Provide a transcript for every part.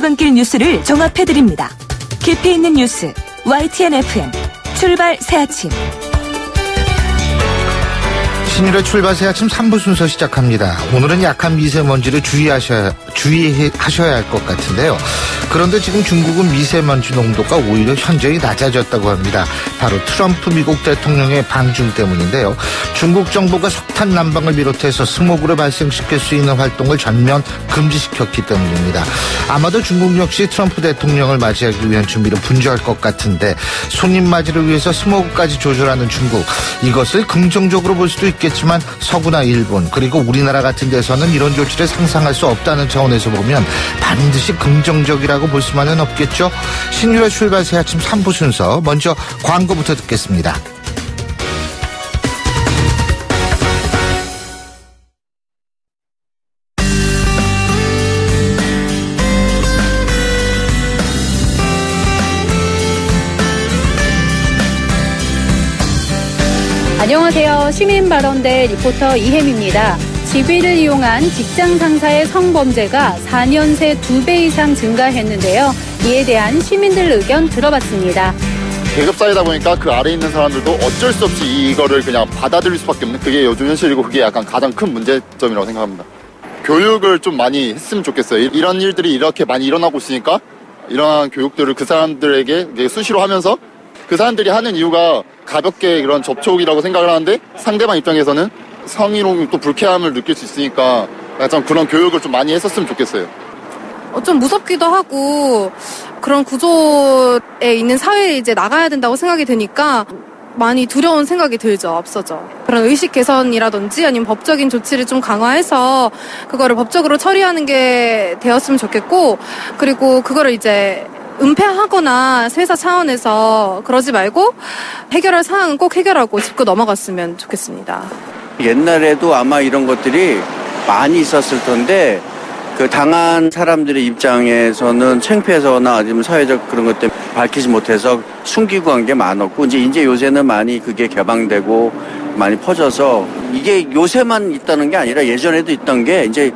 출근길 뉴스를 종합해드립니다. 깊이 있는 뉴스 YTN FM 출발 새아침. 신일의 출발 새아침 3부 순서 시작합니다. 오늘은 약한 미세먼지를 주의하셔야 할 것 같은데요. 그런데 지금 중국은 미세먼지 농도가 오히려 현저히 낮아졌다고 합니다. 바로 트럼프 미국 대통령의 방중 때문인데요. 중국 정부가 석탄 난방을 비롯해서 스모그를 발생시킬 수 있는 활동을 전면 금지시켰기 때문입니다. 아마도 중국 역시 트럼프 대통령을 맞이하기 위한 준비를 분주할 것 같은데 손님 맞이를 위해서 스모그까지 조절하는 중국, 이것을 긍정적으로 볼 수도 있겠지만 서구나 일본 그리고 우리나라 같은 데서는 이런 조치를 상상할 수 없다는 차원에서 보면 반드시 긍정적이라고 볼 수만은 없겠죠. 신유의 출발 새 아침 3부 순서, 먼저 광고부터 듣겠습니다. 안녕하세요. 시민발언대 리포터 이혜미입니다. 직위를 이용한 직장 상사의 성범죄가 4년 새 2배 이상 증가했는데요. 이에 대한 시민들 의견 들어봤습니다. 계급 사회다 보니까 그 아래에 있는 사람들도 어쩔 수 없이 이거를 그냥 받아들일 수밖에 없는, 그게 요즘 현실이고 그게 약간 가장 큰 문제점이라고 생각합니다. 교육을 좀 많이 했으면 좋겠어요. 이런 일들이 이렇게 많이 일어나고 있으니까 이러한 교육들을 그 사람들에게 수시로 하면서, 그 사람들이 하는 이유가 가볍게 그런 접촉이라고 생각을 하는데 상대방 입장에서는 성희롱 또 불쾌함을 느낄 수 있으니까 약간 그런 교육을 좀 많이 했었으면 좋겠어요. 좀 무섭기도 하고 그런 구조에 있는 사회에 이제 나가야 된다고 생각이 드니까 많이 두려운 생각이 들죠. 앞서죠. 그런 의식 개선이라든지 아니면 법적인 조치를 좀 강화해서 그거를 법적으로 처리하는 게 되었으면 좋겠고, 그리고 그거를 이제 은폐하거나 회사 차원에서 그러지 말고 해결할 사항은 꼭 해결하고 짚고 넘어갔으면 좋겠습니다. 옛날에도 아마 이런 것들이 많이 있었을 텐데 그 당한 사람들의 입장에서는 창피해서나 아니면 사회적 그런 것 때문에 밝히지 못해서 숨기고 한 게 많았고, 이제 요새는 많이 그게 개방되고 많이 퍼져서 이게 요새만 있다는 게 아니라 예전에도 있던 게 이제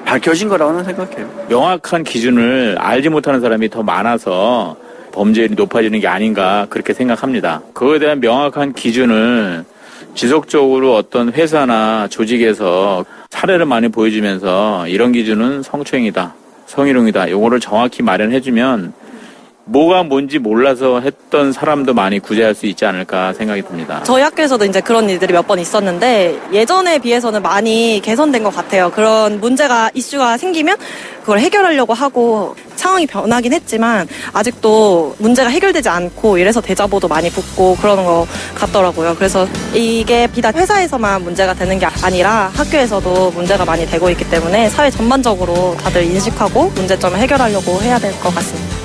밝혀진 거라고는 생각해요. 명확한 기준을 알지 못하는 사람이 더 많아서 범죄율이 높아지는 게 아닌가 그렇게 생각합니다. 그거에 대한 명확한 기준을 지속적으로 어떤 회사나 조직에서 사례를 많이 보여주면서 이런 기준은 성추행이다, 성희롱이다, 요거를 정확히 마련해주면 뭐가 뭔지 몰라서 했던 사람도 많이 구제할 수 있지 않을까 생각이 듭니다. 저희 학교에서도 이제 그런 일들이 몇 번 있었는데 예전에 비해서는 많이 개선된 것 같아요. 그런 문제가, 이슈가 생기면 그걸 해결하려고 하고 상황이 변하긴 했지만 아직도 문제가 해결되지 않고 이래서 대자보도 많이 붙고 그러는 것 같더라고요. 그래서 이게 비단 회사에서만 문제가 되는 게 아니라 학교에서도 문제가 많이 되고 있기 때문에 사회 전반적으로 다들 인식하고 문제점을 해결하려고 해야 될 것 같습니다.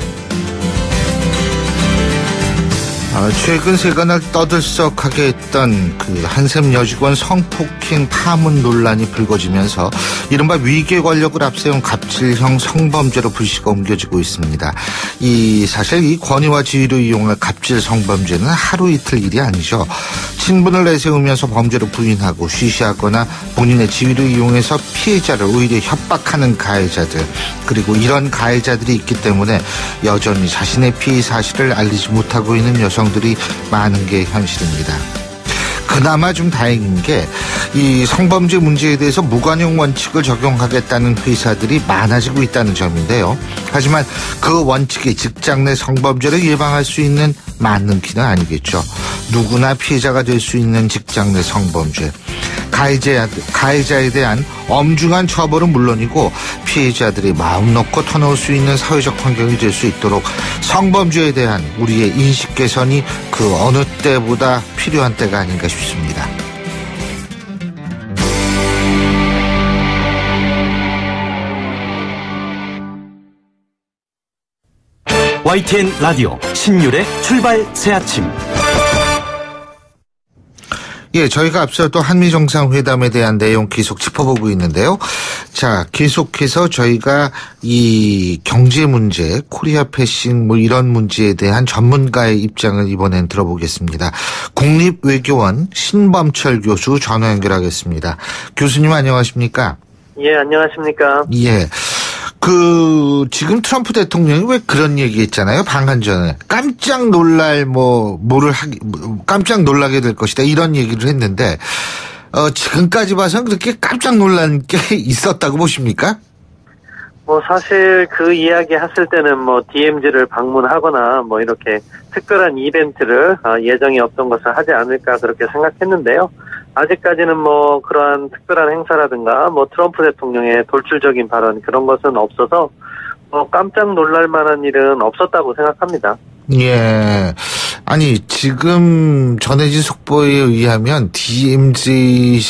최근 세간을 떠들썩하게 했던 그 한샘 여직원 성폭행 파문 논란이 불거지면서 이른바 위계 권력을 앞세운 갑질형 성범죄로 불씨가 옮겨지고 있습니다. 사실 이 권위와 지위를 이용할 갑질 성범죄는 하루 이틀 일이 아니죠. 친분을 내세우면서 범죄를 부인하고 쉬쉬하거나 본인의 지위를 이용해서 피해자를 오히려 협박하는 가해자들, 그리고 이런 가해자들이 있기 때문에 여전히 자신의 피해 사실을 알리지 못하고 있는 여성들이 많은 게 현실입니다. 그나마 좀 다행인 게 이 성범죄 문제에 대해서 무관용 원칙을 적용하겠다는 회사들이 많아지고 있다는 점인데요. 하지만 그 원칙이 직장 내 성범죄를 예방할 수 있는 맞는 길은 아니겠죠. 누구나 피해자가 될 수 있는 직장 내 성범죄, 가해자에 대한 엄중한 처벌은 물론이고 피해자들이 마음 놓고 터놓을 수 있는 사회적 환경이 될 수 있도록 성범죄에 대한 우리의 인식 개선이 그 어느 때보다 필요한 때가 아닌가 싶습니다. YTN 라디오 신율의 출발 새아침. 저희가 앞서 또 한미정상회담에 대한 내용 계속 짚어보고 있는데요. 자, 계속해서 저희가 이 경제 문제, 코리아 패싱 이런 문제에 대한 전문가의 입장을 이번엔 들어보겠습니다. 국립외교원 신범철 교수 전화 연결하겠습니다. 교수님 안녕하십니까? 예, 안녕하십니까? 예. 지금 트럼프 대통령이 왜 그런 얘기 했잖아요. 방한 전에. 깜짝 놀라게 될 것이다. 이런 얘기를 했는데, 지금까지 봐서는 그렇게 깜짝 놀란 게 있었다고 보십니까? 사실 그 이야기 했을 때는 DMZ를 방문하거나 이렇게 특별한 이벤트를 예정이 없던 것을 하지 않을까 그렇게 생각했는데요. 아직까지는 그러한 특별한 행사라든가 트럼프 대통령의 돌출적인 발언 그런 것은 없어서 깜짝 놀랄 만한 일은 없었다고 생각합니다. 예. 아니, 지금 전해진 속보에 의하면 DMZ든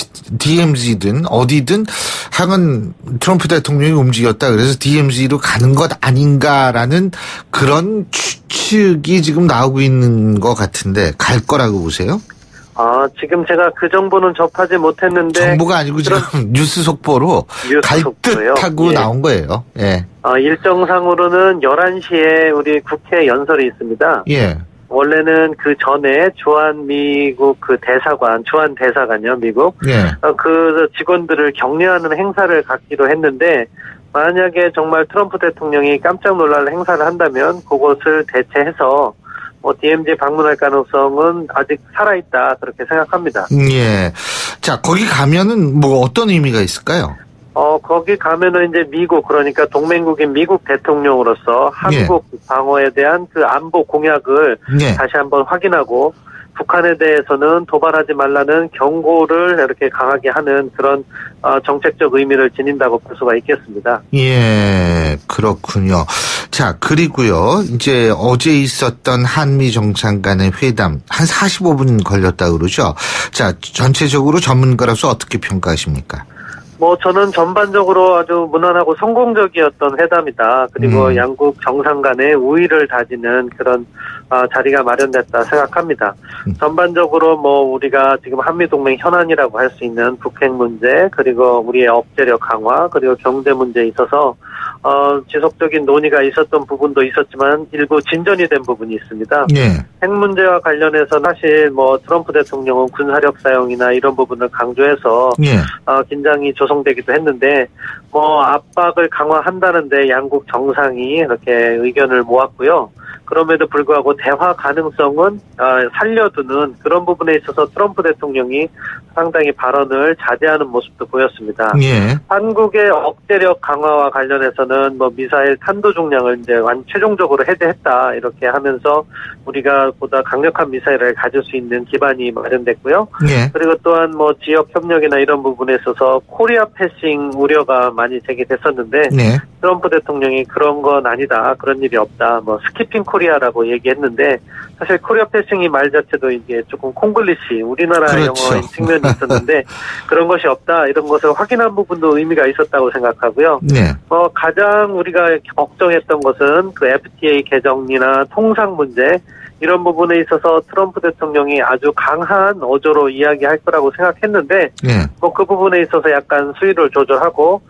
어디든 하여간 트럼프 대통령이 움직였다. 그래서 DMZ로 가는 것 아닌가라는 그런 추측이 지금 나오고 있는 것 같은데 갈 거라고 보세요? 지금 제가 그 정보는 접하지 못했는데. 정보가 아니고 지금 뉴스 속보로 갈 듯하고 나온 거예요. 예. 일정상으로는 11시에 우리 국회 연설이 있습니다. 예. 원래는 그 전에 미국 주한 대사관요, 미국. 예. 그 직원들을 격려하는 행사를 갖기로 했는데, 만약에 정말 트럼프 대통령이 깜짝 놀랄 행사를 한다면, 그것을 대체해서 DMZ 방문할 가능성은 아직 살아있다, 그렇게 생각합니다. 예. 자, 거기 가면은 어떤 의미가 있을까요? 거기 가면은 이제 그러니까 동맹국인 미국 대통령으로서 한국 방어에 대한 그 안보 공약을 다시 한번 확인하고, 북한에 대해서는 도발하지 말라는 경고를 이렇게 강하게 하는 그런 정책적 의미를 지닌다고 볼 수가 있겠습니다. 예, 그렇군요. 자, 그리고요, 이제 어제 있었던 한미 정상 간의 회담 한 45분 걸렸다 그러죠. 자, 전체적으로 전문가로서 어떻게 평가하십니까? 저는 전반적으로 아주 무난하고 성공적이었던 회담이다. 그리고 양국 정상 간의 우위를 다지는 그런 자리가 마련됐다 생각합니다. 전반적으로 우리가 지금 한미동맹 현안이라고 할 수 있는 북핵 문제, 그리고 우리의 억제력 강화, 그리고 경제 문제에 있어서 지속적인 논의가 있었던 부분도 있었지만 일부 진전이 된 부분이 있습니다. 예. 핵 문제와 관련해서 사실 트럼프 대통령은 군사력 사용이나 이런 부분을 강조해서 긴장이 조성되기도 했는데 압박을 강화한다는데 양국 정상이 이렇게 의견을 모았고요. 그럼에도 불구하고 대화 가능성은 살려두는 그런 부분에 있어서 트럼프 대통령이 상당히 발언을 자제하는 모습도 보였습니다. 예. 한국의 억제력 강화와 관련해서는 미사일 탄도 중량을 이제 최종적으로 해제했다 이렇게 하면서 우리가 보다 강력한 미사일을 가질 수 있는 기반이 마련됐고요. 예. 그리고 또한 지역 협력이나 이런 부분에 있어서 코리아 패싱 우려가 많이 제기됐었는데 트럼프 대통령이 그런 건 아니다, 그런 일이 없다, 스키핑 코리아라고 얘기했는데 사실 코리아 패싱이 말 자체도 이게 조금 콩글리시 우리나라 영어인 측면이 있었는데 그런 것이 없다, 이런 것을 확인한 부분도 의미가 있었다고 생각하고요. 가장 우리가 걱정했던 것은 그 FTA 개정이나 통상 문제 이런 부분에 있어서 트럼프 대통령이 아주 강한 어조로 이야기할 거라고 생각했는데 그 부분에 있어서 약간 수위를 조절하고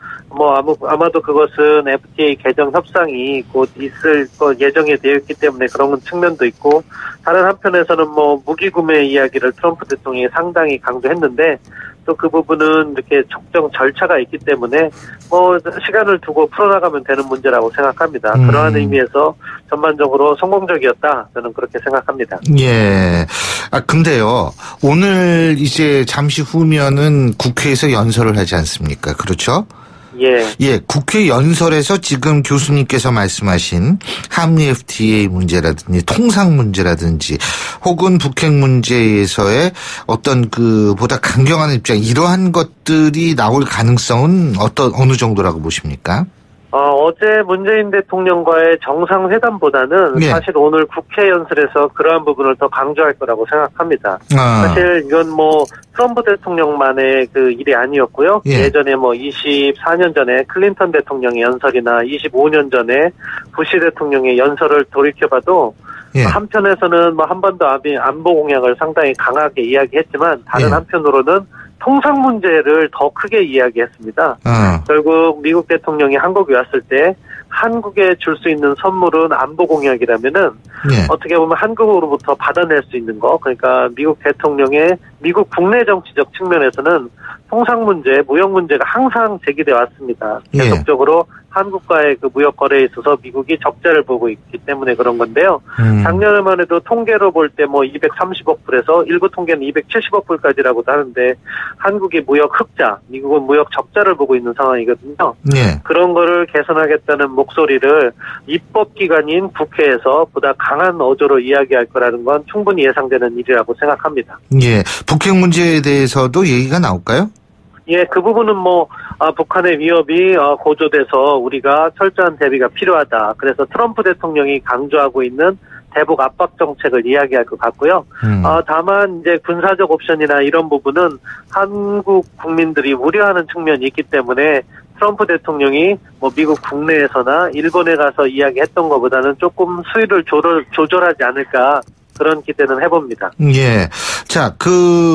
아마도 그것은 FTA 개정 협상이 곧 있을 예정이 되어 있기 때문에 그런 측면도 있고, 다른 한편에서는 무기 구매 이야기를 트럼프 대통령이 상당히 강조했는데 또 그 부분은 이렇게 적정 절차가 있기 때문에 시간을 두고 풀어나가면 되는 문제라고 생각합니다. 그러한 의미에서 전반적으로 성공적이었다, 저는 그렇게 생각합니다. 예. 근데요, 오늘 이제 잠시 후면은 국회에서 연설을 하지 않습니까? 그렇죠? 예, 국회 연설에서 지금 교수님께서 말씀하신 한미 FTA 문제라든지 통상 문제라든지 혹은 북핵 문제에서의 어떤 보다 강경한 입장, 이러한 것들이 나올 가능성은 어느 정도라고 보십니까? 어제 문재인 대통령과의 정상회담보다는 사실 오늘 국회 연설에서 그러한 부분을 더 강조할 거라고 생각합니다. 사실 이건 트럼프 대통령만의 그 일이 아니었고요. 예전에 24년 전에 클린턴 대통령의 연설이나 25년 전에 부시 대통령의 연설을 돌이켜봐도 한편에서는 한 번 더 안보 공약을 상당히 강하게 이야기했지만 다른 한편으로는 통상 문제를 더 크게 이야기했습니다. 결국 미국 대통령이 한국에 왔을 때 한국에 줄 수 있는 선물은 안보 공약이라면은 어떻게 보면 한국으로부터 받아낼 수 있는 거, 그러니까 미국 대통령의 미국 국내 정치적 측면에서는 통상 문제, 무역 문제가 항상 제기돼 왔습니다. 계속적으로 한국과의 그 무역 거래에 있어서 미국이 적자를 보고 있기 때문에 그런 건데요. 작년에만 해도 통계로 볼 때 뭐 230억 불에서 일부 통계는 270억 불까지라고도 하는데 한국이 무역 흑자, 미국은 무역 적자를 보고 있는 상황이거든요. 네. 그런 거를 개선하겠다는 목소리를 입법기관인 국회에서 보다 강한 어조로 이야기할 거라는 건 충분히 예상되는 일이라고 생각합니다. 예, 북핵 문제에 대해서도 얘기가 나올까요? 예, 그 부분은 북한의 위협이 고조돼서 우리가 철저한 대비가 필요하다. 그래서 트럼프 대통령이 강조하고 있는 대북 압박 정책을 이야기할 것 같고요. 다만 이제 군사적 옵션이나 이런 부분은 한국 국민들이 우려하는 측면이 있기 때문에 트럼프 대통령이 미국 국내에서나 일본에 가서 이야기했던 것보다는 조금 수위를 조절하지 않을까. 그런 기대는 해봅니다. 예. 자,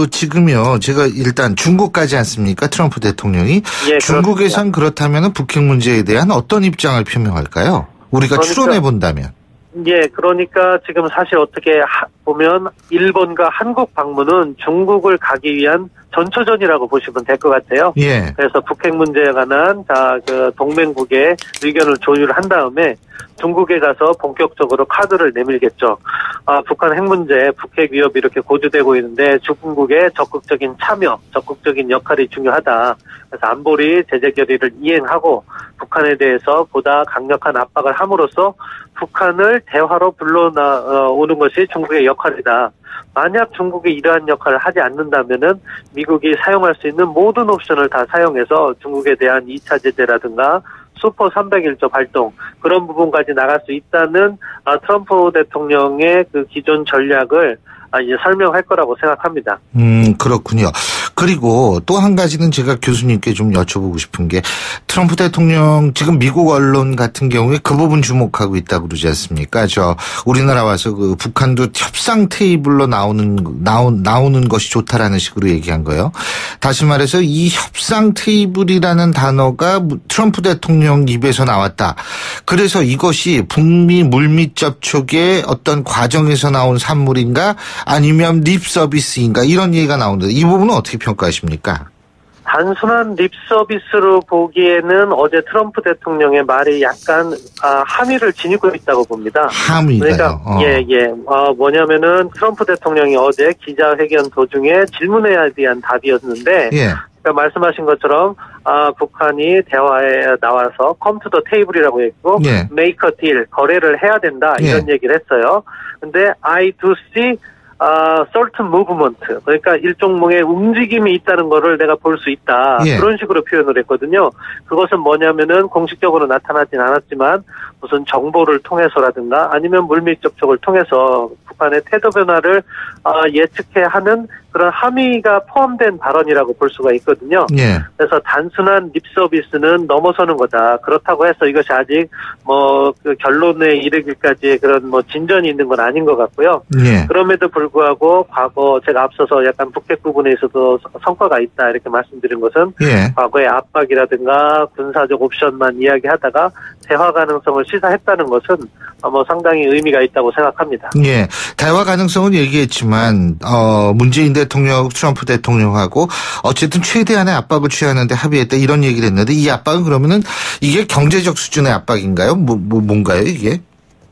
지금요, 제가 일단 중국 가지 않습니까? 트럼프 대통령이. 예, 중국에선 그렇다면 북핵 문제에 대한 어떤 입장을 표명할까요? 우리가 추론해 본다면. 예, 그러니까 지금 사실 어떻게 보면 일본과 한국 방문은 중국을 가기 위한 전초전이라고 보시면 될 것 같아요. 예. 그래서 북핵 문제에 관한 동맹국의 의견을 조율한 다음에 중국에 가서 본격적으로 카드를 내밀겠죠. 북한 핵 문제, 북핵 위협이 이렇게 고조되고 있는데 중국의 적극적인 참여, 적극적인 역할이 중요하다. 그래서 안보리 제재 결의를 이행하고 북한에 대해서 보다 강력한 압박을 함으로써 북한을 대화로 불러오는 것이 중국의 역할이다. 만약 중국이 이러한 역할을 하지 않는다면은 미국이 사용할 수 있는 모든 옵션을 다 사용해서 중국에 대한 2차 제재라든가 슈퍼 301조 발동 그런 부분까지 나갈 수 있다는 트럼프 대통령의 그 기존 전략을 이제 설명할 거라고 생각합니다. 그렇군요. 그리고 또 한 가지는 제가 교수님께 좀 여쭤보고 싶은 게 트럼프 대통령 지금 미국 언론 같은 경우에 그 부분 주목하고 있다고 그러지 않습니까? 우리나라 와서 그 북한도 협상 테이블로 나오는 것이 좋다라는 식으로 얘기한 거예요. 다시 말해서 이 협상 테이블이라는 단어가 트럼프 대통령 입에서 나왔다. 그래서 이것이 북미 물밑 접촉의 어떤 과정에서 나온 산물인가 아니면 립 서비스인가 이런 얘기가 나오는데 이 부분은 어떻게 평가하십니까? 단순한 립 서비스로 보기에는 어제 트럼프 대통령의 말이 약간 함의를 지니고 있다고 봅니다. 함의가요? 그러니까 뭐냐면은 트럼프 대통령이 어제 기자회견 도중에 질문에 대한 답이었는데 그러니까 말씀하신 것처럼 북한이 대화에 나와서 come to the table이라고 했고 make a deal, 거래를 해야 된다 이런 얘기를 했어요. 근데 I do see certain movement, 그러니까 일종의 움직임이 있다는 거를 내가 볼 수 있다. 그런 식으로 표현을 했거든요. 그것은 뭐냐면은 공식적으로 나타나진 않았지만 무슨 정보를 통해서라든가 아니면 물밑 접촉을 통해서 북한의 태도 변화를 예측해 하는 그런 함의가 포함된 발언이라고 볼 수가 있거든요. 그래서 단순한 립 서비스는 넘어서는 거다. 그렇다고 해서 이것이 아직 그 결론에 이르기까지의 그런 진전이 있는 건 아닌 것 같고요. 그럼에도 불구하고 과거 제가 앞서서 약간 북핵 부분에 있어서 성과가 있다 이렇게 말씀드린 것은 과거의 압박이라든가 군사적 옵션만 이야기하다가 대화 가능성을 시사했다는 것은 상당히 의미가 있다고 생각합니다. 예, 대화 가능성은 얘기했지만 문재인 대통령하고 트럼프 대통령하고 어쨌든 최대한의 압박을 취하는데 합의했다 이런 얘기를 했는데 이 압박은 그러면은 이게 경제적 수준의 압박인가요? 뭔가요 이게?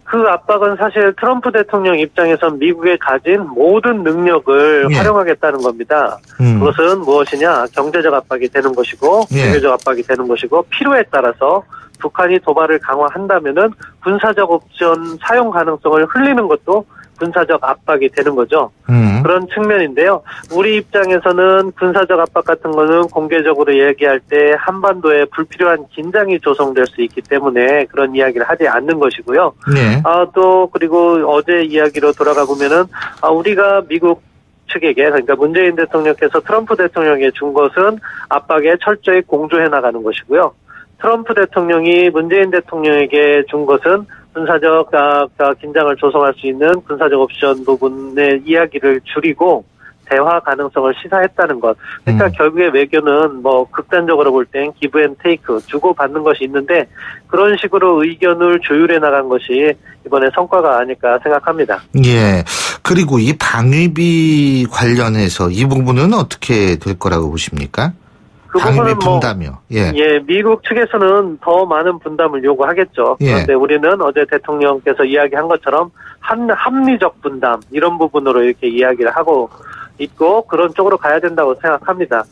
그 압박은 사실 트럼프 대통령 입장에선 미국에 가진 모든 능력을 활용하겠다는 겁니다. 그것은 무엇이냐? 경제적 압박이 되는 것이고 경제적 압박이 되는 것이고 필요에 따라서 북한이 도발을 강화한다면은 군사적 옵션 사용 가능성을 흘리는 것도 군사적 압박이 되는 거죠. 그런 측면인데요. 우리 입장에서는 군사적 압박 같은 거는 공개적으로 얘기할 때 한반도에 불필요한 긴장이 조성될 수 있기 때문에 그런 이야기를 하지 않는 것이고요. 또 그리고 어제 이야기로 돌아가 보면은 우리가 미국 측에게 그러니까 문재인 대통령께서 트럼프 대통령에게 준 것은 압박에 철저히 공조해 나가는 것이고요. 트럼프 대통령이 문재인 대통령에게 준 것은 군사적 긴장을 조성할 수 있는 군사적 옵션 부분의 이야기를 줄이고 대화 가능성을 시사했다는 것. 그러니까 결국에 외교는 극단적으로 볼 땐 기브 앤 테이크, 주고받는 것이 있는데 그런 식으로 의견을 조율해 나간 것이 이번에 성과가 아닐까 생각합니다. 예. 그리고 이 방위비 관련해서 이 부분은 어떻게 될 거라고 보십니까? 그 부분은 분담이요. 예, 미국 측에서는 더 많은 분담을 요구하겠죠. 그런데 우리는 어제 대통령께서 이야기한 것처럼 합리적 분담 이런 부분으로 이렇게 이야기를 하고 있고 그런 쪽으로 가야 된다고 생각합니다.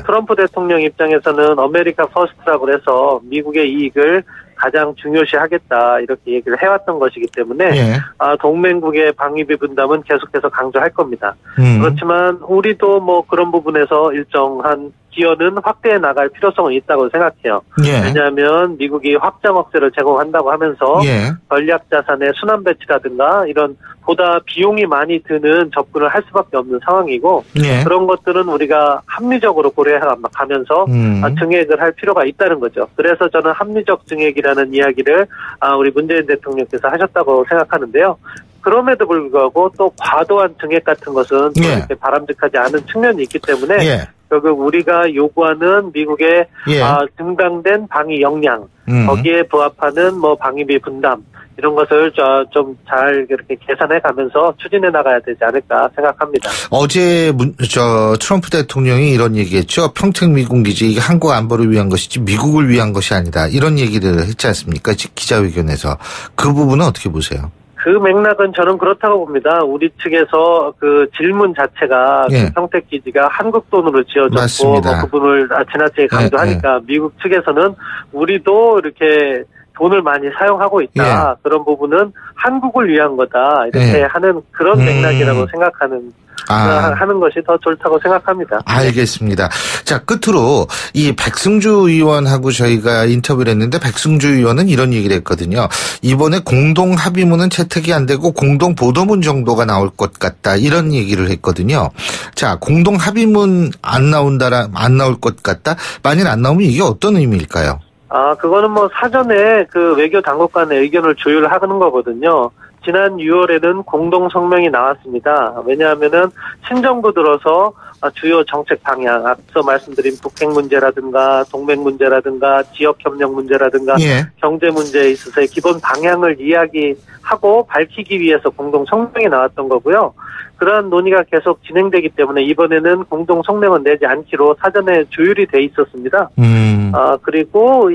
트럼프 대통령 입장에서는 아메리카 퍼스트라고 해서 미국의 이익을 가장 중요시하겠다 이렇게 얘기를 해왔던 것이기 때문에 동맹국의 방위비 분담은 계속해서 강조할 겁니다. 그렇지만 우리도 뭐 그런 부분에서 일정한 기여는 확대해 나갈 필요성은 있다고 생각해요. 왜냐하면 미국이 확장 억제를 제공한다고 하면서 전략 자산의 순환 배치라든가 이런 보다 비용이 많이 드는 접근을 할 수밖에 없는 상황이고 그런 것들은 우리가 합리적으로 고려해가면서 증액을 할 필요가 있다는 거죠. 그래서 저는 합리적 증액이라는 이야기를 우리 문재인 대통령께서 하셨다고 생각하는데요. 그럼에도 불구하고 또 과도한 증액 같은 것은 이렇게 바람직하지 않은 측면이 있기 때문에 결국 우리가 요구하는 미국의 증강된 방위 역량 거기에 부합하는 뭐 방위비 분담 이런 것을 좀 잘 이렇게 계산해 가면서 추진해 나가야 되지 않을까 생각합니다. 어제 트럼프 대통령이 이런 얘기했죠. 평택 미군기지 이게 한국 안보를 위한 것이지 미국을 위한 것이 아니다. 이런 얘기를 했지 않습니까? 기자회견에서. 그 부분은 어떻게 보세요? 그 맥락은 저는 그렇다고 봅니다. 우리 측에서 그 질문 자체가 그 평택 기지가 한국 돈으로 지어졌고 뭐 그 부분을 지나치게 강조하니까 미국 측에서는 우리도 이렇게 돈을 많이 사용하고 있다. 그런 부분은 한국을 위한 거다. 이렇게 하는 그런 맥락이라고 생각하는 하는 것이 더 좋다고 생각합니다. 알겠습니다. 자, 끝으로 이 백승주 의원하고 저희가 인터뷰를 했는데 백승주 의원은 이런 얘기를 했거든요. 이번에 공동 합의문은 채택이 안 되고 공동 보도문 정도가 나올 것 같다. 이런 얘기를 했거든요. 자, 공동 합의문 안 나올 것 같다. 만일 안 나오면 이게 어떤 의미일까요? 그거는 뭐 사전에 그 외교 당국 간의 의견을 조율하는 거거든요. 지난 6월에는 공동 성명이 나왔습니다. 왜냐하면은 신정부 들어서 주요 정책 방향, 앞서 말씀드린 북핵 문제라든가 동맹 문제라든가 지역 협력 문제라든가 경제 문제에 있어서의 기본 방향을 이야기하고 밝히기 위해서 공동 성명이 나왔던 거고요. 그러한 논의가 계속 진행되기 때문에 이번에는 공동 성명은 내지 않기로 사전에 조율이 돼 있었습니다. 그리고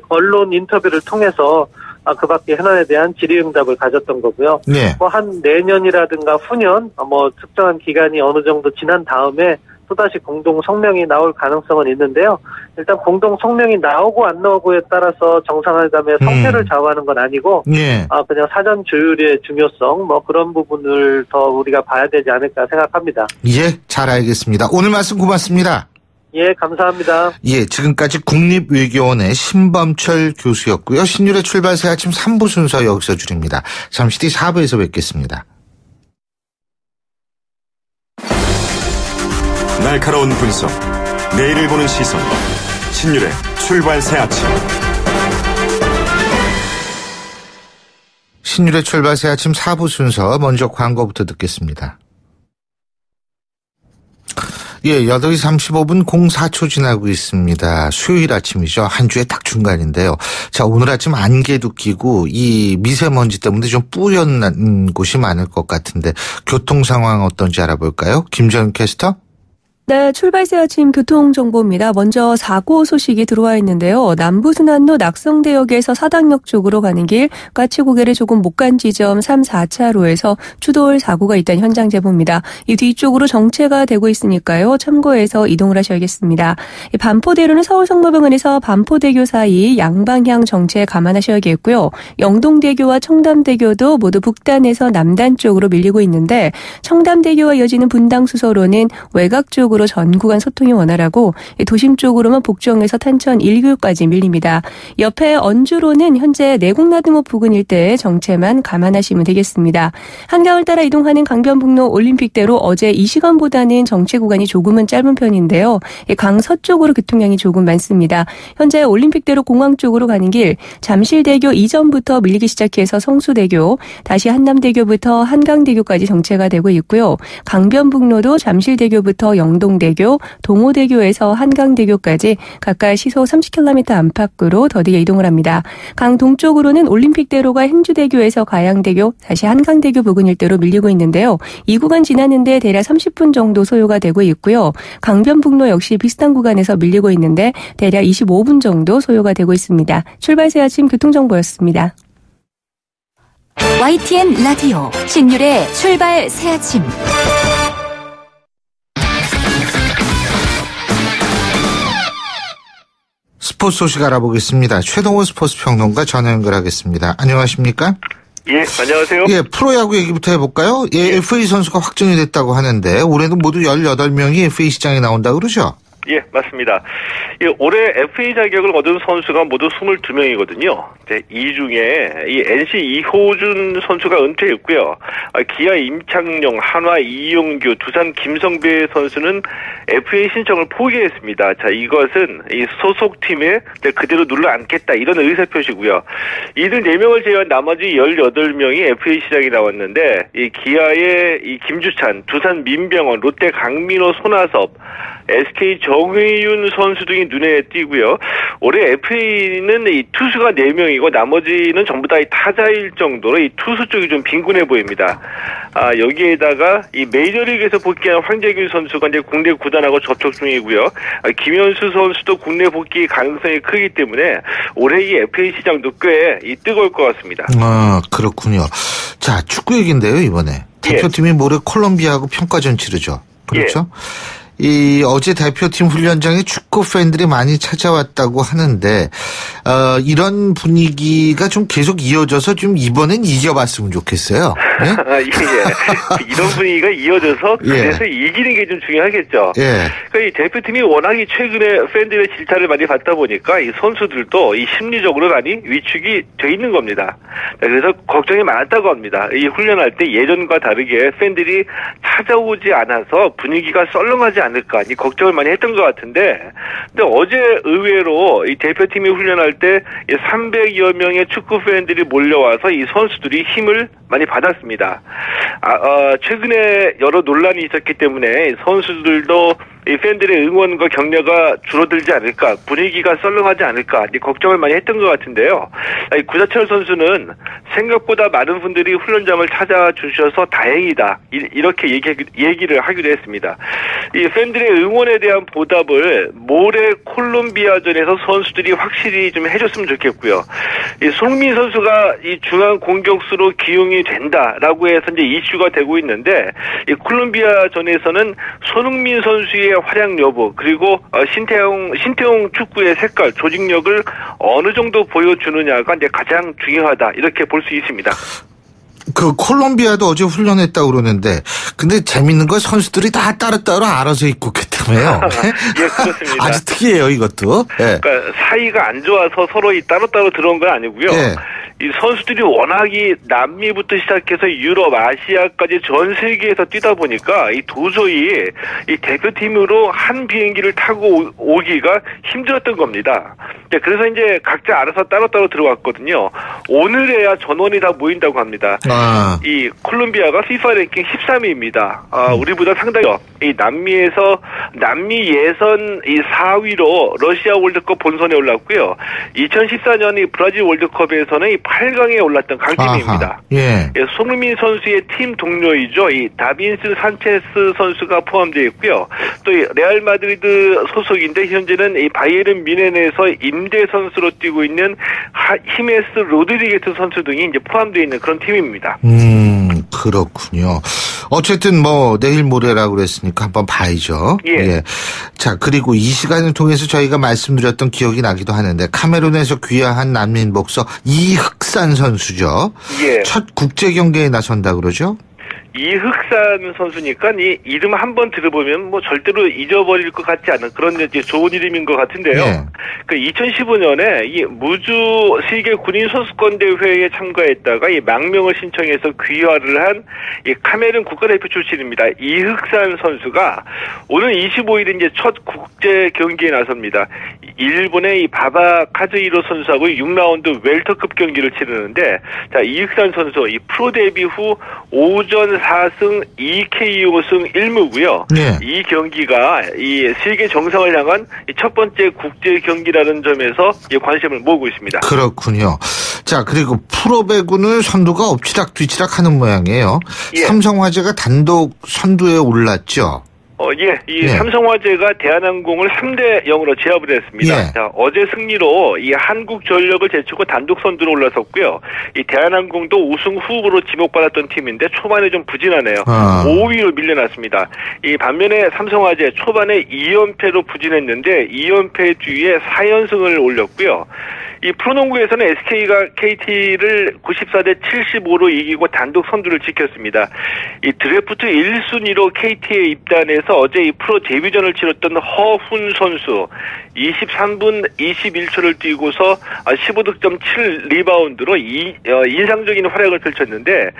언론 인터뷰를 통해서 그 밖에 현안에 대한 질의응답을 가졌던 거고요. 뭐 한 내년이라든가 후년 뭐 특정한 기간이 어느 정도 지난 다음에 또다시 공동 성명이 나올 가능성은 있는데요. 일단 공동 성명이 나오고 안 나오고에 따라서 정상회담의 성패를 좌우하는 건 아니고 그냥 사전 조율의 중요성 뭐 그런 부분을 더 우리가 봐야 되지 않을까 생각합니다. 예, 잘 알겠습니다. 오늘 말씀 고맙습니다. 예, 감사합니다. 예, 지금까지 국립외교원의 신범철 교수였고요. 신율의 출발 새 아침 3부 순서 여기서 줄입니다. 잠시 뒤 4부에서 뵙겠습니다. 날카로운 분석, 내일을 보는 시선, 신율의 출발 새 아침. 신율의 출발 새 아침 4부 순서 먼저 광고부터 듣겠습니다. 예, 8시 35분 04초 지나고 있습니다. 수요일 아침이죠. 한 주의 딱 중간인데요. 자, 오늘 아침 안개도 끼고 이 미세먼지 때문에 좀 뿌연 곳이 많을 것 같은데 교통 상황 어떤지 알아볼까요? 김정은 캐스터? 네, 출발 새 아침 교통정보입니다. 먼저 사고 소식이 들어와 있는데요. 남부순환로 낙성대역에서 사당역 쪽으로 가는 길 까치고개를 조금 못 간 지점 3, 4차로에서 추돌 사고가 있다는 현장 제보입니다. 이 뒤쪽으로 정체가 되고 있으니까요. 참고해서 이동을 하셔야겠습니다. 반포대로는 서울성모병원에서 반포대교 사이 양방향 정체 감안하셔야겠고요. 영동대교와 청담대교도 모두 북단에서 남단 쪽으로 밀리고 있는데 청담대교와 이어지는 분당수서로는 외곽 쪽으로 전 구간 소통이 원활하고 도심 쪽으로만 복정에서 탄천 1교까지 밀립니다. 옆에 언주로는 현재 내곡나들목 부근 일대에 정체만 감안하시면 되겠습니다. 한강을 따라 이동하는 강변북로 올림픽대로 어제 이 시간보다는 정체 구간이 조금은 짧은 편인데요. 강 서쪽으로 교통량이 조금 많습니다. 현재 올림픽대로 공항 쪽으로 가는 길 잠실대교 이전부터 밀리기 시작해서 성수대교, 다시 한남대교부터 한강대교까지 정체가 되고 있고요. 강변북로도 잠실대교부터 영동 영동대교, 동호대교에서 한강대교까지 각각 시속 30km 안팎으로 더디게 이동을 합니다. 강 동쪽으로는 올림픽대로가 행주대교에서 가양대교, 다시 한강대교 부근 일대로 밀리고 있는데요. 이 구간 지나는데 대략 30분 정도 소요가 되고 있고요. 강변북로 역시 비슷한 구간에서 밀리고 있는데 대략 25분 정도 소요가 되고 있습니다. 출발 새 아침 교통정보였습니다. YTN 라디오 신율의 출발 새 아침. 스포츠 소식 알아보겠습니다. 최동호 스포츠 평론가 전화 연결하겠습니다. 안녕하십니까? 예, 안녕하세요. 예, 프로야구 얘기부터 해볼까요? 예, FA 선수가 확정이 됐다고 하는데 올해는 모두 18명이 FA 시장에 나온다고 그러죠? 예, 맞습니다. 예, 올해 FA 자격을 얻은 선수가 모두 22명이거든요. 이 중에 이 NC 이호준 선수가 은퇴했고요. 기아 임창용, 한화 이용규, 두산 김성배 선수는 FA 신청을 포기했습니다. 자, 이것은 이 소속팀에 그대로 눌러앉겠다 이런 의사표시고요. 이들 4명을 제외한 나머지 18명이 FA 시장에 나왔는데 이 기아의 이 김주찬, 두산 민병헌, 롯데 강민호, 손아섭, SK 정의윤 선수 등이 눈에 띄고요. 올해 FA는 이 투수가 4명이고 나머지는 전부 다 이 타자일 정도로 이 투수 쪽이 좀 빈곤해 보입니다. 여기에다가 이 메이저리그에서 복귀한 황재균 선수가 이제 국내 구단하고 접촉 중이고요. 김현수 선수도 국내 복귀 가능성이 크기 때문에 올해 이 FA 시장도 꽤 뜨거울 것 같습니다. 그렇군요. 자, 축구 얘기인데요, 이번에. 대표팀이 모레 콜롬비아하고 평가전 치르죠. 그렇죠? 예. 어제 대표팀 훈련장에 축구 팬들이 많이 찾아왔다고 하는데, 이런 분위기가 좀 계속 이어져서 좀 이번엔 이겨봤으면 좋겠어요. 네? 예. 이런 분위기가 이어져서 그래서 이기는 게 좀 중요하겠죠. 예. 그러니까 이 대표팀이 워낙에 최근에 팬들의 질타를 많이 받다 보니까 이 선수들도 이 심리적으로 많이 위축이 돼 있는 겁니다. 그래서 걱정이 많았다고 합니다. 이 훈련할 때 예전과 다르게 팬들이 찾아오지 않아서 분위기가 썰렁하지 않을까 이 걱정을 많이 했던 것 같은데, 근데 어제 의외로 이 대표팀이 훈련할 때 300여 명의 축구 팬들이 몰려와서 이 선수들이 힘을 많이 받았습니다. 최근에 여러 논란이 있었기 때문에 선수들도 이 팬들의 응원과 격려가 줄어들지 않을까, 분위기가 썰렁하지 않을까 걱정을 많이 했던 것 같은데요. 구자철 선수는 생각보다 많은 분들이 훈련장을 찾아주셔서 다행이다 이렇게 얘기를 하기도 했습니다. 이 팬들의 응원에 대한 보답을 모레 콜롬비아전에서 선수들이 확실히 좀 해줬으면 좋겠고요. 이 손흥민 선수가 이 중앙 공격수로 기용이 된다라고 해서 이제 이슈가 되고 있는데, 이 콜롬비아전에서는 손흥민 선수의 활약 여부, 그리고 신태용 축구의 색깔, 조직력을 어느 정도 보여주느냐가 이제 가장 중요하다 이렇게 볼 수 있습니다. 그 콜롬비아도 어제 훈련했다고 그러는데, 근데 재밌는 건 선수들이 다 따로따로 알아서 입국했다며요. 예, 그렇습니다. 아주 특이해요, 이것도. 예. 그러니까 사이가 안 좋아서 서로 따로따로 들어온 건 아니고요. 예. 이 선수들이 워낙이 남미부터 시작해서 유럽, 아시아까지 전 세계에서 뛰다 보니까 이 도저히 이 대표팀으로 한 비행기를 타고 오기가 힘들었던 겁니다. 그래서 이제 각자 알아서 따로따로 들어왔거든요. 오늘에야 전원이 다 모인다고 합니다. 이 콜롬비아가 FIFA 랭킹 13위입니다. 우리보다 상당히 이 남미 예선 이 4위로 러시아 월드컵 본선에 올랐고요. 2014년 이 브라질 월드컵에서는 이 8강에 올랐던 강팀입니다. 예. 손흥민 선수의 팀 동료이죠. 이 다빈스 산체스 선수가 포함되어 있고요. 또 이 레알 마드리드 소속인데 현재는 이 바이에른 뮌헨에서 임대 선수로 뛰고 있는 히메스 로드리게스 선수 등이 이제 포함되어 있는 그런 팀입니다. 그렇군요. 어쨌든 뭐 내일 모레라고 그랬으니까 한번 봐야죠. 예. 자, 그리고 이 시간을 통해서 저희가 말씀드렸던 기억이 나기도 하는데, 카메룬에서 귀화한 난민 복서 이흑산 선수죠. 예. 첫 국제 경기에 나선다 그러죠? 이흑산 선수니까 이 이름 한번 들어보면 뭐 절대로 잊어버릴 것 같지 않은 그런 이제 좋은 이름인 것 같은데요. 그 2015년에 이 무주 세계 군인 선수권 대회에 참가했다가 이 망명을 신청해서 귀화를 한 이 카메룬 국가대표 출신입니다. 이흑산 선수가 오늘 25일에 이제 첫 국제 경기에 나섭니다. 일본의 이 바바 카즈히로 선수하고 6라운드 웰터급 경기를 치르는데, 자, 이흑산 선수 이 프로 데뷔 후 5전 4승 2KO승 1무고요. 네. 이 경기가 이 세계 정상을 향한 첫 번째 국제 경기라는 점에서 관심을 모으고 있습니다. 그렇군요. 자, 그리고 프로배구는 선두가 엎치락뒤치락 하는 모양이에요. 예. 삼성화재가 단독 선두에 올랐죠. 이 삼성화재가 대한항공을 3대 0으로 제압을 했습니다. 예. 자, 어제 승리로 이 한국전력을 제치고 단독 선두로 올라섰고요. 이 대한항공도 우승 후보로 지목받았던 팀인데 초반에 좀 부진하네요. 5위로 밀려났습니다. 이 반면에 삼성화재 초반에 2연패로 부진했는데 2연패 뒤에 4연승을 올렸고요. 이 프로농구에서는 SK가 KT를 94대 75로 이기고 단독 선두를 지켰습니다. 이 드래프트 1순위로 KT에 입단해서 어제 이 프로 데뷔전을 치렀던 허훈 선수 23분 21초를 뛰고서 15득점 7리바운드로 인상적인 활약을 펼쳤는데,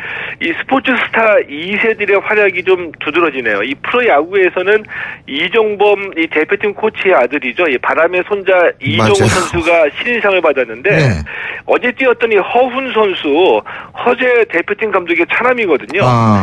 이 스포츠 스타 2세들의 활약이 좀 두드러지네요. 이 프로야구에서는 이종범 이 대표팀 코치의 아들이죠. 이 바람의 손자 이종호 선수가 신인상을 받았는데, 네. 어제 뛰었던 이 허훈 선수 허재 대표팀 감독의 차남이거든요.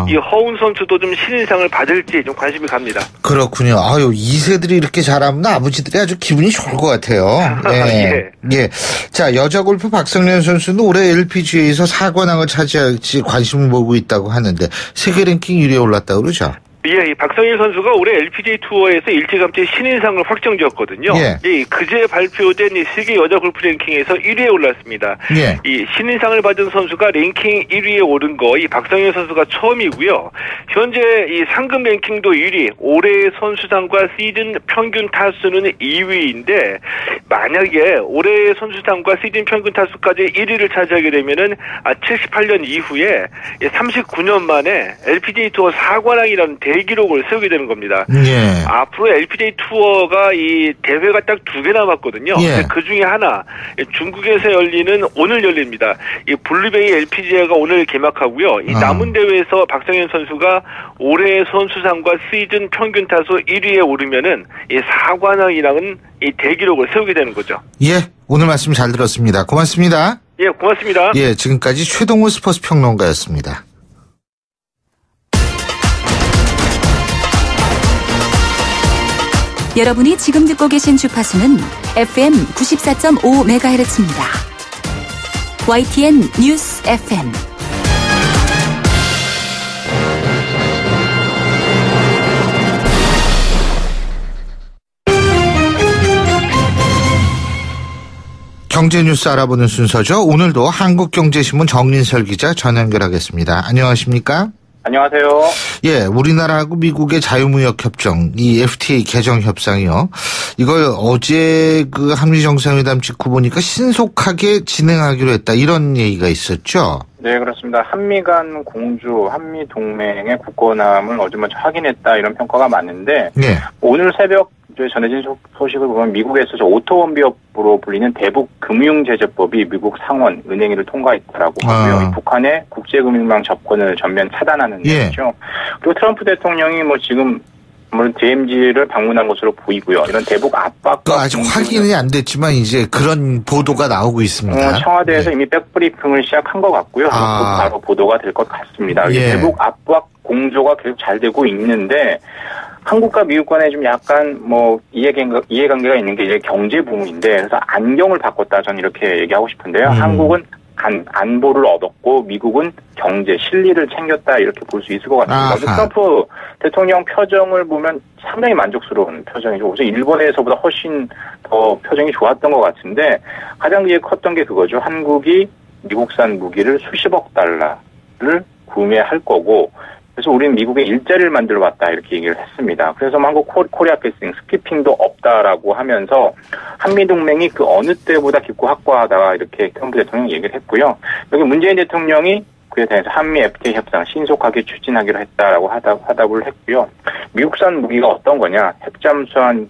이 허훈 선수도 좀 신인상을 받을지 좀 관심이 갑니다. 그렇군요. 아유, 2세들이 이렇게 잘하면 아버지들이 아주 기분이 좋을 것 같아요. 예. 예. 자, 여자 골프 박성련 선수는 올해 LPGA에서 4관왕을 차지할지 관심을 모으고 있다고 하는데 세계 랭킹 1위에 올랐다고 그러죠. 이 박성일 선수가 올해 LPGA 투어에서 일찌감치 신인상을 확정지었거든요. 예. 그제 발표된 이 세계 여자 골프 랭킹에서 1위에 올랐습니다. 예. 이 신인상을 받은 선수가 랭킹 1위에 오른 거 이 박성일 선수가 처음이고요. 현재 이 상금 랭킹도 1위, 올해의 선수상과 시즌 평균 타수는 2위인데, 만약에 올해의 선수상과 시즌 평균 타수까지 1위를 차지하게 되면은 78년 이후에 39년 만에 LPGA 투어 4관왕이라는 대기록을 세우게 되는 겁니다. 예. 앞으로 LPGA 투어가 이 대회가 딱 2개 남았거든요. 예. 그 중에 하나 중국에서 열리는 오늘 열립니다. 이 블루베이 LPGA가 오늘 개막하고요. 이 남은 대회에서 박성현 선수가 올해 선수상과 시즌 평균 타수 1위에 오르면은 이 4관왕이라는 이 대기록을 세우게 되는 거죠. 예. 오늘 말씀 잘 들었습니다. 고맙습니다. 예, 고맙습니다. 예, 지금까지 최동호 스포츠 평론가였습니다. 여러분이 지금 듣고 계신 주파수는 FM 94.5MHz입니다. YTN 뉴스 FM. 경제 뉴스 알아보는 순서죠. 오늘도 한국경제신문 정린설 기자 전화 연결하겠습니다. 안녕하십니까? 안녕하세요. 예, 우리나라하고 미국의 자유무역협정, 이 FTA 개정 협상이요. 이걸 어제 그 한미 정상회담 직후 보니까 신속하게 진행하기로 했다, 이런 얘기가 있었죠. 네, 그렇습니다. 한미 간 공주, 한미 동맹의 굳건함을 어제 먼저 확인했다, 이런 평가가 많은데, 네. 오늘 새벽 전해진 소식을 보면 미국에서 오토원비업으로 불리는 대북금융제재법이 미국 상원 은행위를 통과했다라고 하고요. 북한의 국제금융망 접근을 전면 차단하는 내용이죠. 그리고 트럼프 대통령이 지금 DMZ를 방문한 것으로 보이고요. 이런 대북 압박. 아직 확인이 안 됐지만 이제 그런 보도가 나오고 있습니다. 청와대에서 이미 백브리핑을 시작한 것 같고요. 바로 보도가 될 것 같습니다. 대북 압박 공조가 계속 잘 되고 있는데, 한국과 미국 간에 좀 약간 이해관계가 있는 게 이제 경제 부문인데, 그래서 안경을 바꿨다, 저는 이렇게 얘기하고 싶은데요. 한국은 안보를 얻었고 미국은 경제 실리를 챙겼다, 이렇게 볼 수 있을 것 같습니다. 트럼프 대통령 표정을 보면 상당히 만족스러운 표정이죠. 우선 일본에서보다 훨씬 더 표정이 좋았던 것 같은데, 가장 컸던 게 그거죠. 한국이 미국산 무기를 수십억 달러를 구매할 거고, 그래서 우리는 미국에 일자리를 만들어 왔다, 이렇게 얘기를 했습니다. 그래서 한국 코리아 패싱, 스키핑도 없다라고 하면서 한미동맹이 그 어느 때보다 깊고 확고하다, 이렇게 트럼프 대통령이 얘기를 했고요. 여기 문재인 대통령이 그에 대해서 한미 FTA 협상 신속하게 추진하기로 했다라고 화답을 했고요. 미국산 무기가 어떤 거냐? 핵잠수함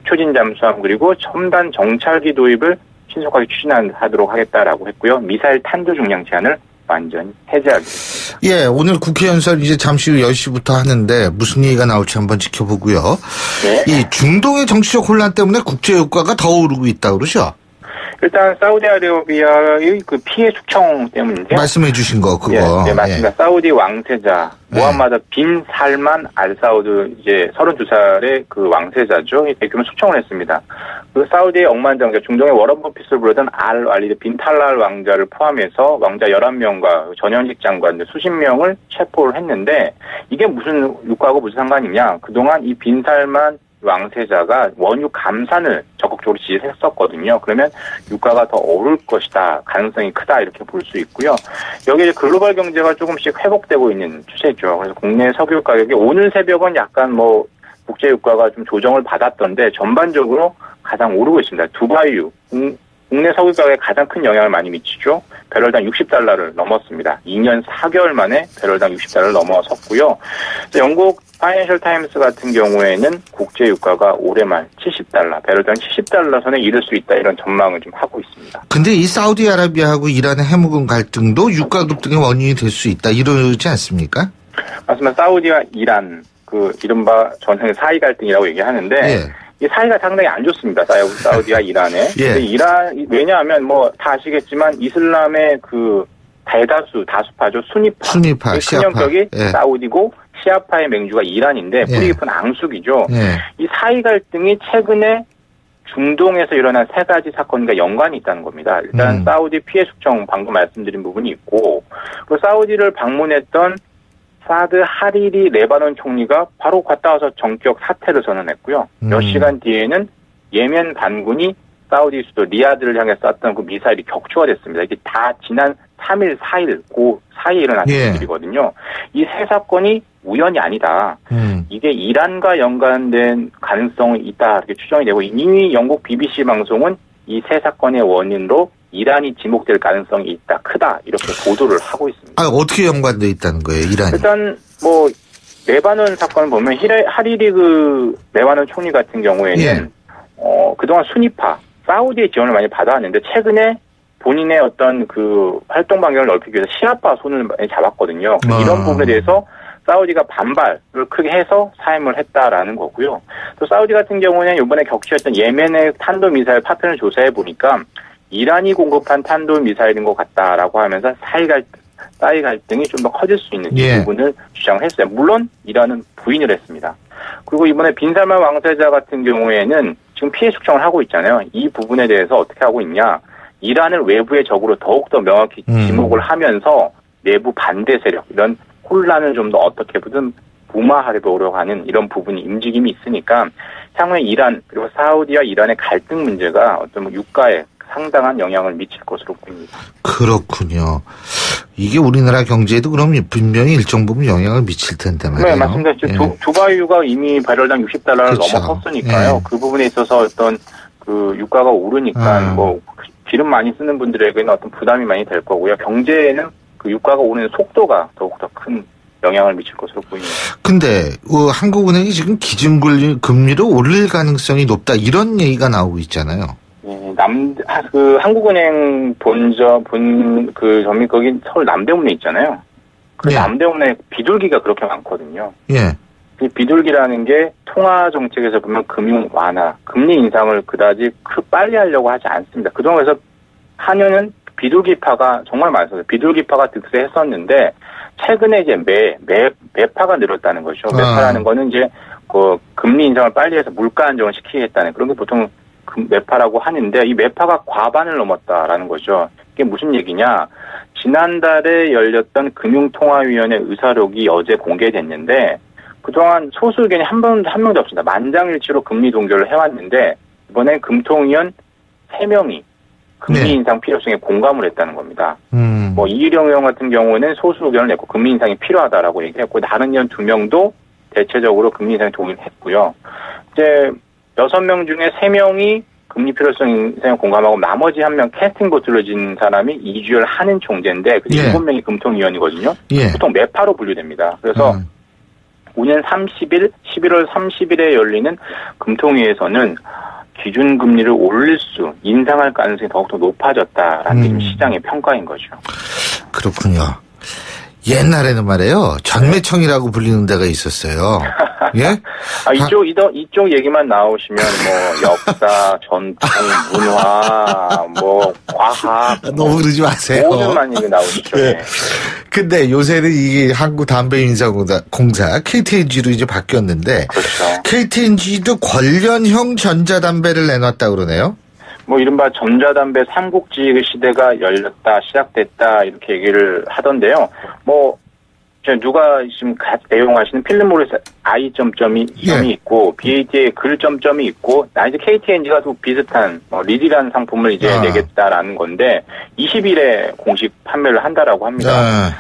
초진 잠수함 그리고 첨단 정찰기 도입을 신속하게 추진하도록 하겠다라고 했고요. 미사일 탄도 중량 제한을 완전히 해제하겠습니다. 예, 오늘 국회 연설 이제 잠시 후 10시부터 하는데 무슨 얘기가 나올지 한번 지켜보고요. 네. 이 중동의 정치적 혼란 때문에 국제 유가가 더 오르고 있다고 그러죠? 일단 사우디아라비아의 그 피해 숙청 때문인데요. 말씀해 주신 거 그거. 네, 맞습니다. 예. 사우디 왕세자 모함마드 빈 살만 알 사우드 이제 32살의 그 왕세자죠. 대규모 숙청을 했습니다. 그 사우디의 억만장자 중동의 워런 버핏을 부르던 알 알리드 빈 탈랄 왕자를 포함해서 왕자 11명과 전현직 장관들 수십 명을 체포를 했는데 이게 무슨 유가하고 무슨 상관이냐? 그동안 이 빈 살만 왕세자가 원유 감산을 적극적으로 지지했었거든요. 그러면 유가가 더 오를 것이다. 가능성이 크다. 이렇게 볼 수 있고요. 여기에 글로벌 경제가 조금씩 회복되고 있는 추세죠. 그래서 국내 석유 가격이 오늘 새벽은 약간 뭐 국제 유가가 좀 조정을 받았던데 전반적으로 가장 오르고 있습니다. 두바이유 국내 석유 가격에 가장 큰 영향을 많이 미치죠. 배럴당 $60를 넘었습니다. 2년 4개월 만에 배럴당 $60를 넘어섰고요. 영국 파이낸셜 타임스 같은 경우에는 국제 유가가 올해 말 $70, 배럴당 $70 선에 이를 수 있다 이런 전망을 좀 하고 있습니다. 근데 이 사우디아라비아하고 이란의 해묵은 갈등도 유가 급등의 원인이 될 수 있다 이러지 않습니까? 맞습니다. 사우디와 이란 그 이른바 전생의 사이 갈등이라고 얘기하는데 예. 이 사이가 상당히 안 좋습니다. 사우디와 이란에. 예. 이란 왜냐하면 뭐 다 아시겠지만 이슬람의 그 다수파죠. 수니파. 큰형격이 예. 사우디고 시아파의 맹주가 이란인데 뿌리 깊은 앙숙이죠. 예. 이 사이 갈등이 최근에 중동에서 일어난 세 가지 사건과 연관이 있다는 겁니다. 일단 사우디 피해 숙청 방금 말씀드린 부분이 있고 그 사우디를 방문했던 사드 하리리 레바논 총리가 바로 갔다 와서 전격 사퇴를 선언했고요. 몇 시간 뒤에는 예멘 반군이 사우디 수도 리야드를 향해 쐈던 그 미사일이 격추가 됐습니다. 이게 다 지난 3일, 4일, 그 사이에 일어난 일들이거든요. 이 세 사건이 우연이 아니다. 이게 이란과 연관된 가능성이 있다 이렇게 추정이 되고 이미 영국 BBC 방송은 이 세 사건의 원인으로 이란이 지목될 가능성이 있다, 크다 이렇게 보도를 하고 있습니다. 어떻게 연관돼 있다는 거예요, 이란이? 일단 뭐 레바논 사건을 보면 하리리 그 레바논 총리 같은 경우에는 그동안 수니파 사우디의 지원을 많이 받아왔는데 최근에 본인의 어떤 그 활동 반경을 넓히기 위해서 시아파 손을 많이 잡았거든요. 이런 부분에 대해서 사우디가 반발을 크게 해서 사임을 했다라는 거고요. 또 사우디 같은 경우는 이번에 격추했던 예멘의 탄도미사일 파편을 조사해 보니까 이란이 공급한 탄도미사일인 것 같다라고 하면서 사이 갈등이 좀 더 커질 수 있는 이 부분을 주장을 했어요. 물론 이란은 부인을 했습니다. 그리고 이번에 빈살만 왕세자 같은 경우에는 지금 피해 숙청을 하고 있잖아요. 이 부분에 대해서 어떻게 하고 있냐. 이란을 외부의 적으로 더욱더 명확히 지목을 하면서 내부 반대 세력 이런 혼란을 좀 더 어떻게든 무마하려고 하는 이런 부분이 움직임이 있으니까 향후에 이란 그리고 사우디와 이란의 갈등 문제가 어떤 유가에 상당한 영향을 미칠 것으로 보입니다. 그렇군요. 이게 우리나라 경제에도 그럼 분명히 일정 부분 영향을 미칠 텐데 말이에요. 네, 맞습니다. 두바이유가 이미 배럴당 $60를 넘어섰으니까요. 그 부분에 있어서 어떤 그 유가가 오르니까 뭐 기름 많이 쓰는 분들에게는 어떤 부담이 많이 될 거고요. 경제에는 그 유가가 오르는 속도가 더욱더 큰 영향을 미칠 것으로 보입니다. 근데 한국은행이 지금 기준금리를 올릴 가능성이 높다 이런 얘기가 나오고 있잖아요. 한국은행 점이 거기 서울 남대문에 있잖아요. 그 남대문에 비둘기가 그렇게 많거든요. 예. 이 비둘기라는 게 통화 정책에서 보면 금융 완화, 금리 인상을 그다지 빨리 하려고 하지 않습니다. 그동안 그래서 한여는 비둘기파가 정말 많았어요. 비둘기파가 득세했었는데 최근에 이제 매파가 늘었다는 거죠. 매파라는 거는 이제 그 금리 인상을 빨리 해서 물가 안정을 시키겠다는 그런 게 보통 매파라고 하는데 이 매파가 과반을 넘었다라는 거죠. 이게 무슨 얘기냐? 지난달에 열렸던 금융통화위원회 의사록이 어제 공개됐는데 그동안 소수 의견이 한 명도 없습니다. 만장일치로 금리 동결을 해왔는데 이번에 금통위원 3명이 금리 인상 필요성에 공감을 했다는 겁니다. 뭐 이일영 의원 같은 경우는 소수 의견을 냈고 금리 인상이 필요하다라고 얘기했고 다른 의원 2명도 대체적으로 금리 인상에 동의를 했고요. 이제 6명 중에 3명이 금리 필요성 인상에 공감하고 나머지 1명 캐스팅 보트를 진 사람이 이주열 한은 총재인데 그 7명이 금통위원이거든요. 보통 매파로 분류됩니다. 그래서 오는 11월 30일에 열리는 금통위에서는 기준금리를 올릴 인상할 가능성이 더욱더 높아졌다라는 게 시장의 평가인 거죠. 그렇군요. 옛날에는 말이에요. 전매청이라고 불리는 데가 있었어요. 예? 이쪽 얘기만 나오시면 뭐 역사, 전통, 문화, 뭐 과학. 너무 그러지 마세요. 모든 얘기 나오시죠. 네. 근데 요새는 이게 한국담배인사공사 KTNG로 이제 바뀌었는데. 그렇죠. KTNG도 관련형 전자담배를 내놨다고 그러네요. 뭐 이른바 전자담배 삼국지 시대가 시작됐다 이렇게 얘기를 하던데요. 뭐 누가 지금 애용하시는 필름몰에서 I.점이 있고 BAT의 글.점이 있고 이제 KTNG가 또 비슷한 리디라는 상품을 이제 내겠다라는 건데 20일에 공식 판매를 한다라고 합니다.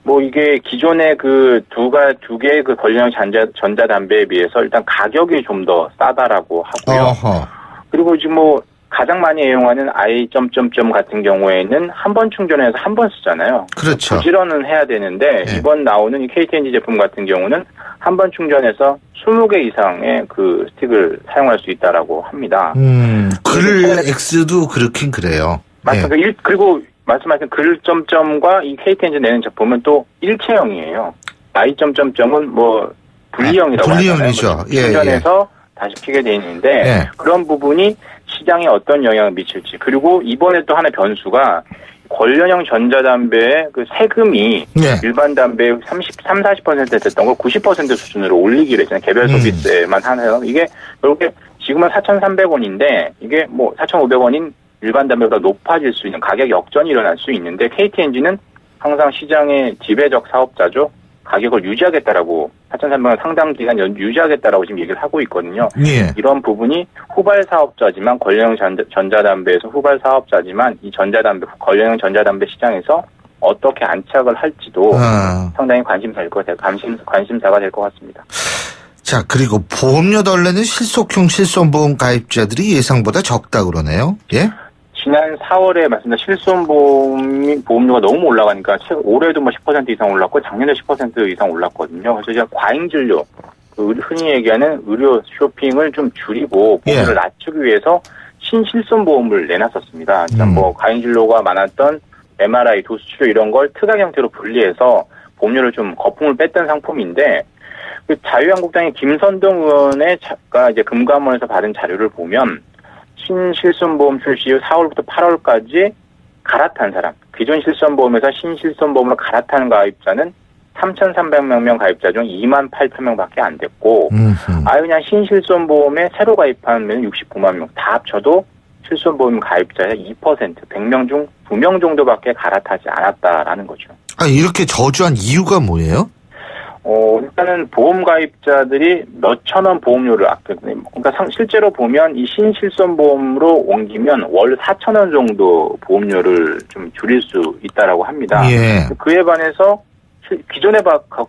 뭐 이게 기존의 그 두 개의 그 관련형 전자담배에 비해서 일단 가격이 좀 더 싸다라고 하고요. 그리고 지금 뭐 가장 많이 애용하는 I.점 같은 경우에는 한 번 충전해서 한 번 쓰잖아요. 그렇죠. 부지런은 해야 되는데 이번 나오는 이 KTNG 제품 같은 경우는 한 번 충전해서 20개 이상의 그 스틱을 사용할 수 있다라고 합니다. 글 X도 그렇긴 그래요. 맞습니다. 그리고 말씀하신 글.점과 이 KTNG 내는 제품은 또 일체형이에요. I.점은 뭐 분리형이라고 하잖아요. 분리형이죠. 충전해서 다시 피게 돼 있는데 그런 부분이 시장에 어떤 영향을 미칠지. 그리고 이번에 또 하나의 변수가 관련형 전자담배의 그 세금이 일반 담배의 40% 됐던 걸 90% 수준으로 올리기로 했잖아요. 개별 소비세만 하나요. 이게 결국에 지금은 4,300원인데 이게 뭐 4,500원인 일반 담배보다 높아질 수 있는 가격 역전이 일어날 수 있는데 KTNG는 항상 시장의 지배적 사업자죠. 가격을 유지하겠다라고 4,300원 상당 기간 유지하겠다라고 지금 얘기를 하고 있거든요. 이런 부분이 후발 사업자지만 관련형 전자담배에서 후발 사업자지만 이 관련형 전자담배 시장에서 어떻게 안착을 할지도 상당히 관심사가 될 것 같습니다. 자, 그리고 보험료 덜내는 실속형 실손보험 가입자들이 예상보다 적다 그러네요. 예? 지난 4월에 말씀드린 실손보험료가 너무 올라가니까 올해도 뭐 10% 이상 올랐고 작년에 10% 이상 올랐거든요. 그래서 제가 과잉진료, 흔히 얘기하는 의료 쇼핑을 좀 줄이고 보험료를 낮추기 위해서 신실손보험을 내놨었습니다. 뭐 과잉진료가 많았던 MRI, 도수치료 이런 걸 특약 형태로 분리해서 보험료를 좀 거품을 뺐던 상품인데 그 자유한국당의 김선동 의원가 이제 금감원에서 받은 자료를 보면 신실손보험 출시 후 4월부터 8월까지 갈아탄 사람, 기존 실손보험에서 신실손보험으로 갈아탄 가입자는 3,300명 가입자 중 28,000명밖에 안 됐고, 그냥 신실손보험에 새로 가입하면 69만 명, 다 합쳐도 실손보험 가입자의 2%, 100명 중 2명 정도밖에 갈아타지 않았다라는 거죠. 이렇게 저조한 이유가 뭐예요? 일단은 보험 가입자들이 몇천 원 보험료를 그러니까 실제로 보면 이 신실손보험으로 옮기면 월 4,000원 정도 보험료를 좀 줄일 수 있다라고 합니다. 그에 반해서 기존에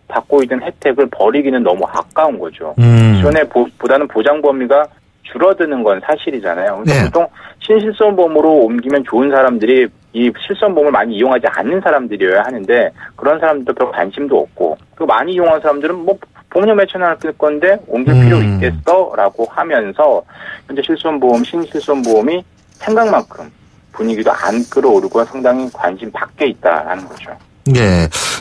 받고 있던 혜택을 버리기는 너무 아까운 거죠. 기존에 보다는 보장 범위가 줄어드는 건 사실이잖아요. 보통 신실손보험으로 옮기면 좋은 사람들이 이 실손보험을 많이 이용하지 않는 사람들이어야 하는데 그런 사람들도 별 관심도 없고 또 많이 이용한 사람들은 뭐 보험료 몇천 원 쓸 건데 옮길 필요 있겠어? 라고 하면서 현재 신실손보험이 생각만큼 분위기도 안 끌어오르고 상당히 관심 밖에 있다라는 거죠.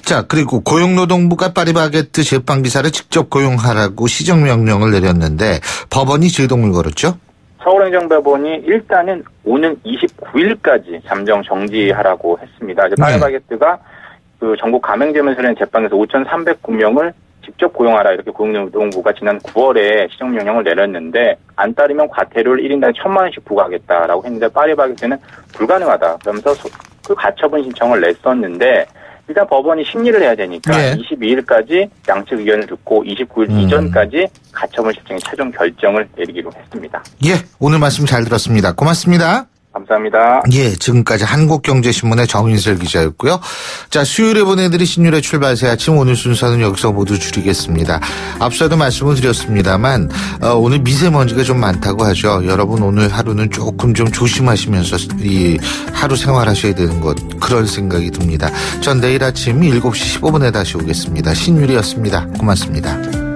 자, 그리고 고용노동부가 파리바게뜨 제빵기사를 직접 고용하라고 시정명령을 내렸는데 법원이 제동을 걸었죠? 서울행정법원이 일단은 오는 29일까지 잠정 정지하라고 했습니다. 이제 파리바게뜨가 그 전국 가맹점에서 제빵에서 5,309명을 직접 고용하라 이렇게 고용노동부가 지난 9월에 시정명령을 내렸는데 안 따르면 과태료를 1인당 1,000만 원씩 부과하겠다라고 했는데 파리바게뜨는 불가능하다. 그러면서 그 가처분 신청을 냈었는데 일단 법원이 심리를 해야 되니까 22일까지 양측 의견을 듣고 29일 이전까지 가처분 신청의 최종 결정을 내리기로 했습니다. 오늘 말씀 잘 들었습니다. 고맙습니다. 감사합니다. 지금까지 한국경제신문의 정인슬 기자였고요. 자, 수요일에 보내드린 신율의 출발 새 아침 오늘 순서는 여기서 모두 줄이겠습니다. 앞서도 말씀을 드렸습니다만 오늘 미세먼지가 좀 많다고 하죠. 여러분 오늘 하루는 조금 좀 조심하시면서 이 하루 생활하셔야 되는 것 그런 생각이 듭니다. 전 내일 아침 7시 15분에 다시 오겠습니다. 신율이었습니다. 고맙습니다.